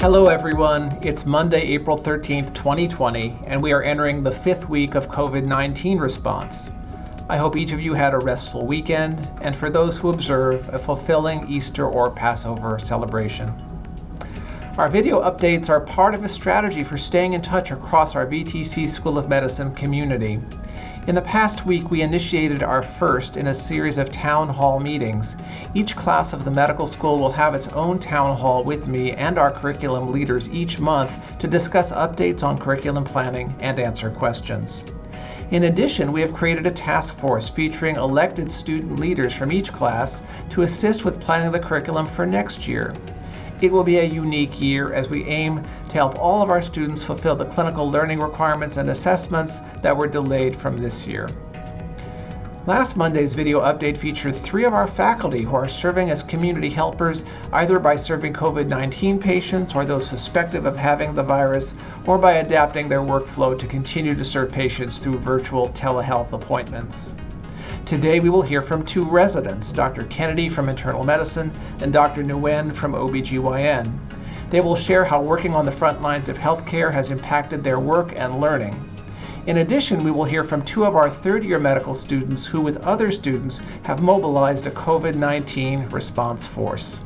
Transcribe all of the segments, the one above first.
Hello everyone, it's Monday, April 13th, 2020, and we are entering the 5th week of COVID-19 response. I hope each of you had a restful weekend, and for those who observe, a fulfilling Easter or Passover celebration. Our video updates are part of a strategy for staying in touch across our VTC School of Medicine community. In the past week, we initiated our first in a series of town hall meetings. Each class of the medical school will have its own town hall with me and our curriculum leaders each month to discuss updates on curriculum planning and answer questions. In addition, we have created a task force featuring elected student leaders from each class to assist with planning the curriculum for next year. It will be a unique year as we aim to help all of our students fulfill the clinical learning requirements and assessments that were delayed from this year. Last Monday's video update featured 3 of our faculty who are serving as community helpers, either by serving COVID-19 patients or those suspected of having the virus, or by adapting their workflow to continue to serve patients through virtual telehealth appointments. Today we will hear from 2 residents, Dr. Kennedy from Internal Medicine and Dr. Nguyen from OBGYN. They will share how working on the front lines of healthcare has impacted their work and learning. In addition, we will hear from 2 of our third-year medical students who, with other students, have mobilized a COVID-19 response force.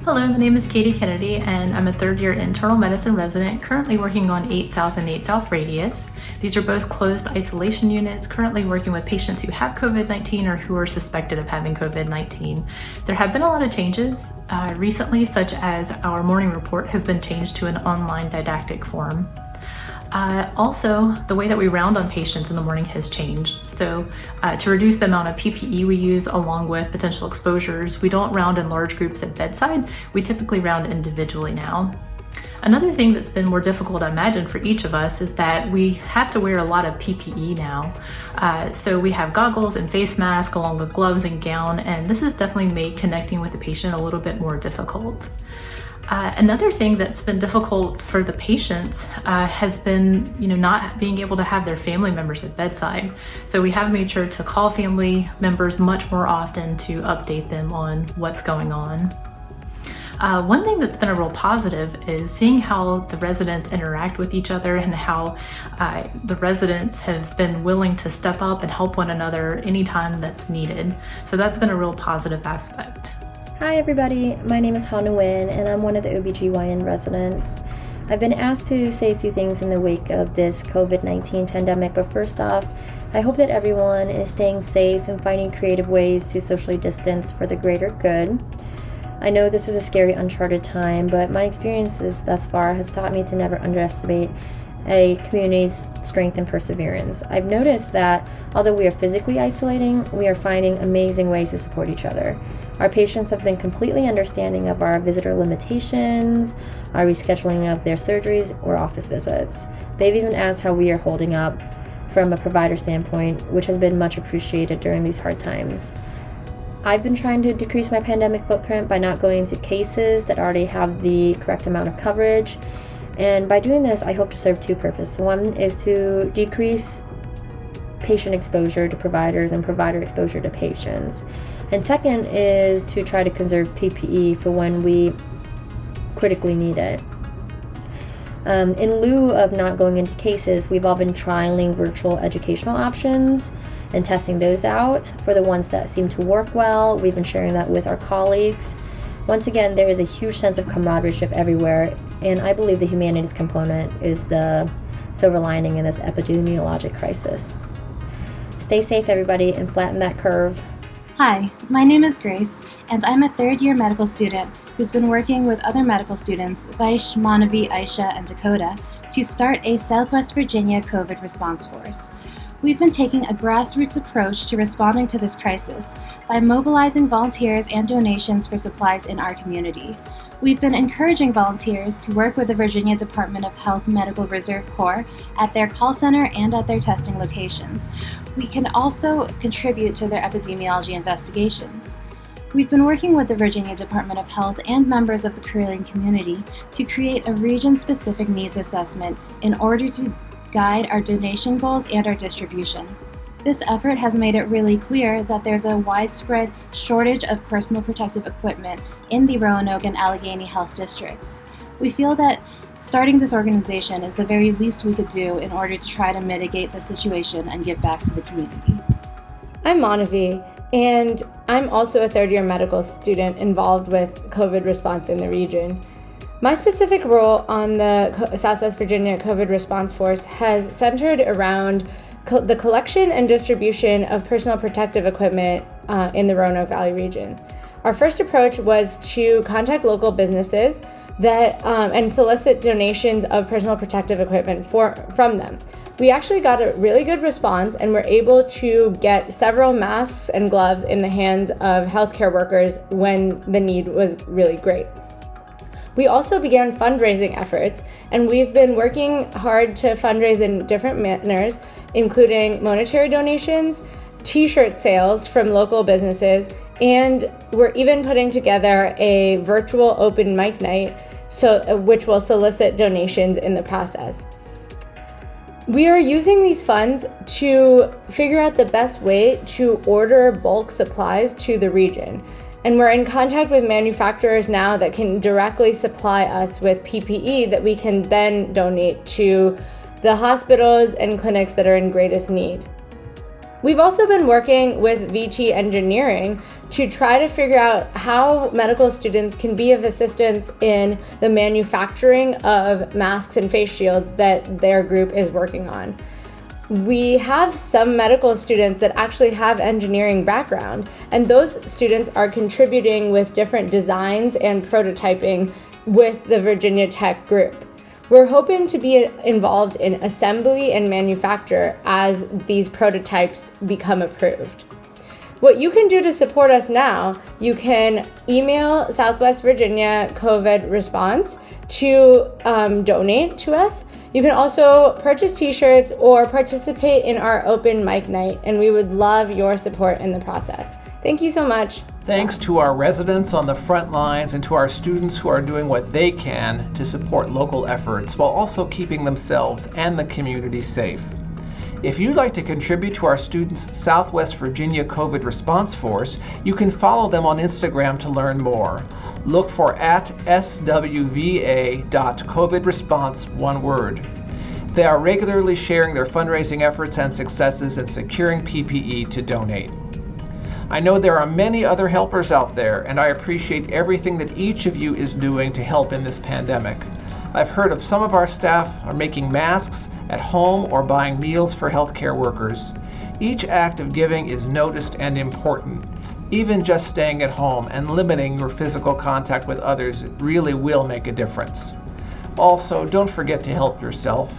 Hello, my name is Katie Kennedy, and I'm a third-year internal medicine resident currently working on 8 South and 8 South Radius. These are both closed isolation units currently working with patients who have COVID-19 or who are suspected of having COVID-19. There have been a lot of changes recently, such as our morning report has been changed to an online didactic form. Also, the way that we round on patients in the morning has changed. So to reduce the amount of PPE we use along with potential exposures, we don't round in large groups at bedside. We typically round individually now. Another thing that's been more difficult to imagine for each of us is that we have to wear a lot of PPE now. So we have goggles and face masks along with gloves and gown, and this has definitely made connecting with the patient a little bit more difficult. Another thing that's been difficult for the patients has been, not being able to have their family members at bedside. So we have made sure to call family members much more often to update them on what's going on. One thing that's been a real positive is seeing how the residents interact with each other and how the residents have been willing to step up and help one another anytime that's needed. So that's been a real positive aspect. Hi everybody, my name is Han Nguyen and I'm one of the OBGYN residents. I've been asked to say a few things in the wake of this COVID-19 pandemic, but first off, I hope that everyone is staying safe and finding creative ways to socially distance for the greater good. I know this is a scary, uncharted time, but my experiences thus far has taught me to never underestimate a community's strength and perseverance. I've noticed that although we are physically isolating, we are finding amazing ways to support each other. Our patients have been completely understanding of our visitor limitations, our rescheduling of their surgeries or office visits. They've even asked how we are holding up from a provider standpoint, which has been much appreciated during these hard times. I've been trying to decrease my pandemic footprint by not going to cases that already have the correct amount of coverage. And by doing this, I hope to serve 2 purposes. One is to decrease patient exposure to providers and provider exposure to patients. And second is to try to conserve PPE for when we critically need it. In lieu of not going into cases, we've all been trialing virtual educational options and testing those out. For the ones that seem to work well, we've been sharing that with our colleagues. Once again, there is a huge sense of camaraderie everywhere, and I believe the humanities component is the silver lining in this epidemiologic crisis. Stay safe, everybody, and flatten that curve. Hi, my name is Grace, and I'm a third-year medical student who's been working with other medical students, Vaish, Manavi, Aisha, and Dakota, to start a Southwest Virginia COVID response force. We've been taking a grassroots approach to responding to this crisis by mobilizing volunteers and donations for supplies in our community. We've been encouraging volunteers to work with the Virginia Department of Health Medical Reserve Corps at their call center and at their testing locations. We can also contribute to their epidemiology investigations. We've been working with the Virginia Department of Health and members of the Carilion community to create a region-specific needs assessment in order to guide our donation goals and our distribution. This effort has made it really clear that there's a widespread shortage of personal protective equipment in the Roanoke and Allegheny health districts. we feel that starting this organization is the very least we could do in order to try to mitigate the situation and give back to the community. I'm Manavi, and I'm also a third-year medical student involved with COVID response in the region. My specific role on the Southwest Virginia COVID Response Force has centered around the collection and distribution of personal protective equipment in the Roanoke Valley region. Our first approach was to contact local businesses and solicit donations of personal protective equipment from them. We actually got a really good response and were able to get several masks and gloves in the hands of healthcare workers when the need was really great. We also began fundraising efforts, and we've been working hard to fundraise in different manners, including monetary donations, t-shirt sales from local businesses, and we're even putting together a virtual open mic night, which will solicit donations in the process. We are using these funds to figure out the best way to order bulk supplies to the region. And we're in contact with manufacturers now that can directly supply us with PPE that we can then donate to the hospitals and clinics that are in greatest need. We've also been working with VT Engineering to try to figure out how medical students can be of assistance in the manufacturing of masks and face shields that their group is working on. We have some medical students that actually have engineering background, and those students are contributing with different designs and prototyping with the Virginia Tech group. We're hoping to be involved in assembly and manufacture as these prototypes become approved. What you can do to support us now, you can email Southwest Virginia COVID Response to donate to us. You can also purchase t-shirts or participate in our open mic night, and we would love your support in the process. Thank you so much. Thanks to our residents on the front lines and to our students who are doing what they can to support local efforts while also keeping themselves and the community safe. If you'd like to contribute to our students' Southwest Virginia COVID Response Force, you can follow them on Instagram to learn more. Look for @swva.covidresponse, one word. They are regularly sharing their fundraising efforts and successes in securing PPE to donate. I know there are many other helpers out there, and I appreciate everything that each of you is doing to help in this pandemic. I've heard of some of our staff are making masks at home or buying meals for healthcare workers. Each act of giving is noticed and important. Even just staying at home and limiting your physical contact with others really will make a difference. Also, don't forget to help yourself.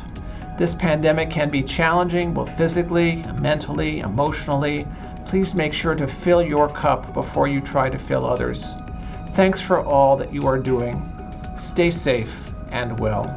This pandemic can be challenging both physically, mentally, emotionally. Please make sure to fill your cup before you try to fill others. Thanks for all that you are doing. Stay safe and well.